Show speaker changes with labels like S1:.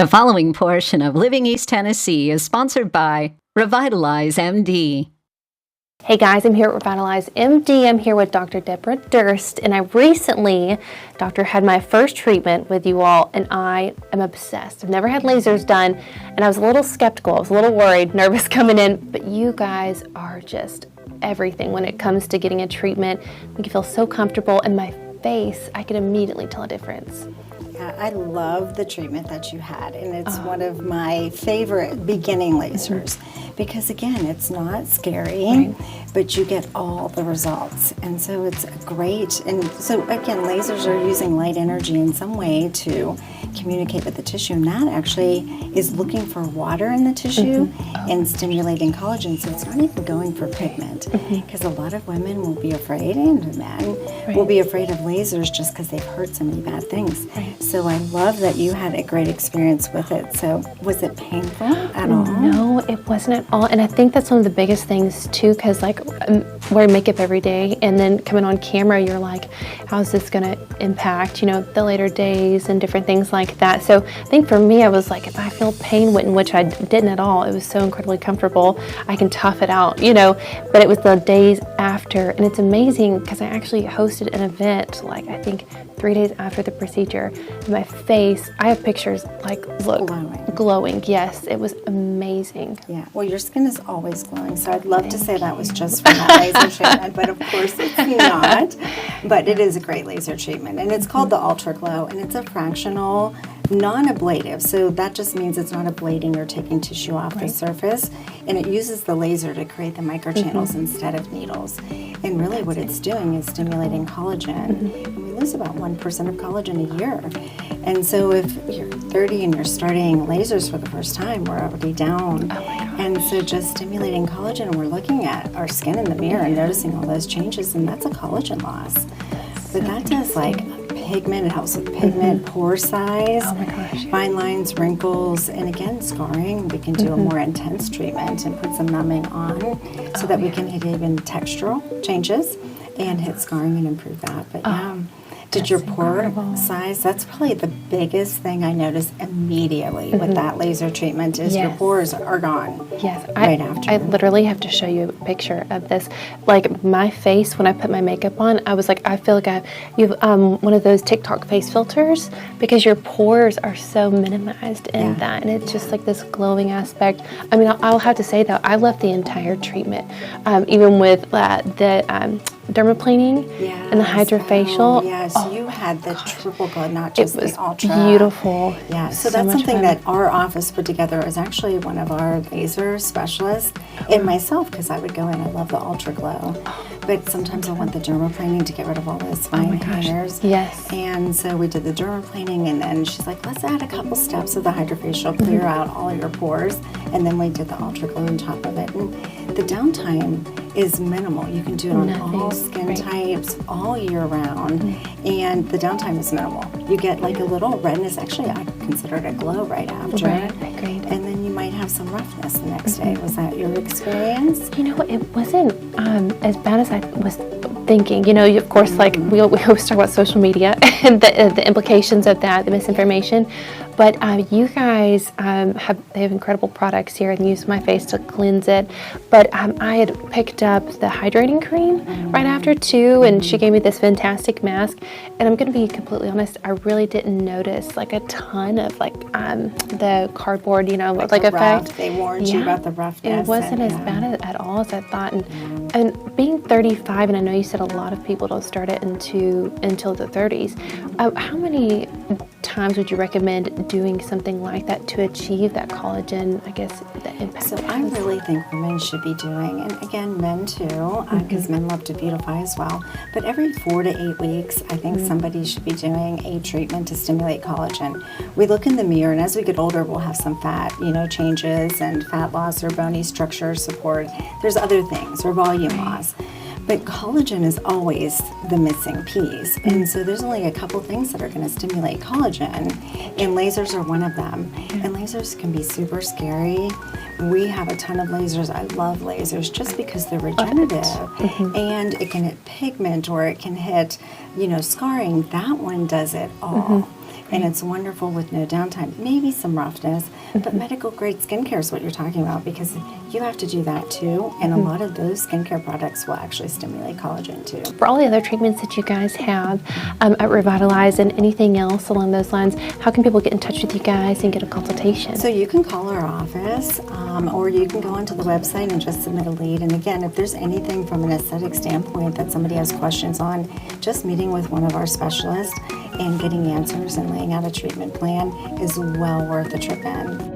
S1: The following portion of Living East Tennessee is sponsored by Revitalize MD.
S2: Hey guys, I'm here at Revitalize MD. I'm here with Dr. Debra Durst, and I recently, had my first treatment with you all, and I am obsessed. I've never had lasers done, and I was a little skeptical. I was a little worried, nervous coming in, but you guys are just everything when it comes to getting a treatment. Make you feel so comfortable, and my face, I can immediately tell a difference.
S3: I love the treatment that you had, and it's one of my favorite beginning lasers because, again, it's not scary, but you get all the results, and so it's great. And so, again, lasers are using light energy in some way to communicate with the tissue, and that actually is looking for water in the tissue and stimulating collagen, so it's not even going for pigment, because a lot of women will be afraid, and men will be afraid of lasers just because they've heard so many bad things. So I love that you had a great experience with it. So was it painful at all?
S2: No, it wasn't at all. And I think that's one of the biggest things too, because like I'm wearing makeup every day and then coming on camera, you're like, how's this going to impact, the later days and different things like that. So I think for me, I was like, if I feel pain, which I didn't at all, it was so incredibly comfortable. I can tough it out, but it was the days after. And it's amazing because I actually hosted an event, I think 3 days after the procedure. My face, I have pictures, look, glowing. Yes, it was amazing.
S3: Yeah, well, your skin is always glowing, so I'd love to say that was just from that laser treatment, but of course it's not. But it is a great laser treatment, and it's called the Ultra Glow, and it's a fractional non-ablative, so that just means it's not ablating or taking tissue off the surface, and it uses the laser to create the microchannels instead of needles. And really what it's doing is stimulating collagen, and we lose about 1% of collagen a year. And so if you're 30 and you're starting lasers for the first time, we're already down. And so just stimulating collagen, and we're looking at our skin in the mirror and noticing all those changes, and that's a collagen loss. But that does pigment, it helps with pigment, pore size, fine lines, wrinkles, and again, scarring. We can do a more intense treatment and put some numbing on so that we can hit even textural changes and hit scarring and improve that. But did your pore size, that's probably the biggest thing I noticed immediately with that laser treatment is your pores are gone.
S2: Yes,
S3: right after.
S2: I literally have to show you a picture of this. My face, when I put my makeup on, I was like, I feel like you have one of those TikTok face filters because your pores are so minimized in that, and it's just like this glowing aspect. I mean, I'll have to say though, I loved the entire treatment, even with the dermaplaning and the HydraFacial.
S3: Yes, you had the triple glow, not just the ultra.
S2: Beautiful.
S3: Yeah, so that's something that our office put together. Is actually one of our laser specialists and myself, because I would go in. I love the ultra glow, but sometimes I want the dermaplaning to get rid of all those fine hairs.
S2: Yes.
S3: And so we did the dermaplaning, and then she's like, let's add a couple steps of the HydraFacial, clear out all your pores, and then we did the ultra glow on top of it. And the downtime is minimal. You can do it on all skin types all year round, and the downtime is minimal. You get a little redness. Actually, I consider it a glow right after.
S2: Agreed.
S3: And then you might have some roughness the next day. Was that your experience?
S2: It wasn't as bad as I was thinking. Of course, we always talk about social media and the implications of that, the misinformation. But you guys have incredible products here, and use my face to cleanse it. But I had picked up the hydrating cream right after too, and she gave me this fantastic mask. And I'm going to be completely honest, I really didn't notice a ton of the cardboard, effect.
S3: Rough. They warned you about the roughness.
S2: It wasn't as bad at all as I thought. And being 35, and I know you said a lot of people don't start it until the 30s. How many times would you recommend doing something like that to achieve that collagen, the impact?
S3: So I really think women should be doing, and again, men too, because men love to beautify as well, but every 4 to 8 weeks, I think somebody should be doing a treatment to stimulate collagen. We look in the mirror, and as we get older, we'll have some fat, changes and fat loss or bony structure support. There's other things, or volume loss. But collagen is always the missing piece. And so there's only a couple things that are going to stimulate collagen, and lasers are one of them. And lasers can be super scary. We have a ton of lasers. I love lasers just because they're regenerative. And it can hit pigment, or it can hit, scarring. That one does it all. And it's wonderful with no downtime. Maybe some roughness, but medical grade skincare is what you're talking about, because you have to do that too. And a lot of those skincare products will actually stimulate collagen too.
S2: For all the other treatments that you guys have at Revitalize and anything else along those lines, how can people get in touch with you guys and get a consultation?
S3: So you can call our office, or you can go onto the website and just submit a lead. And again, if there's anything from an aesthetic standpoint that somebody has questions on, just meeting with one of our specialists and getting answers and laying out a treatment plan is well worth the trip in.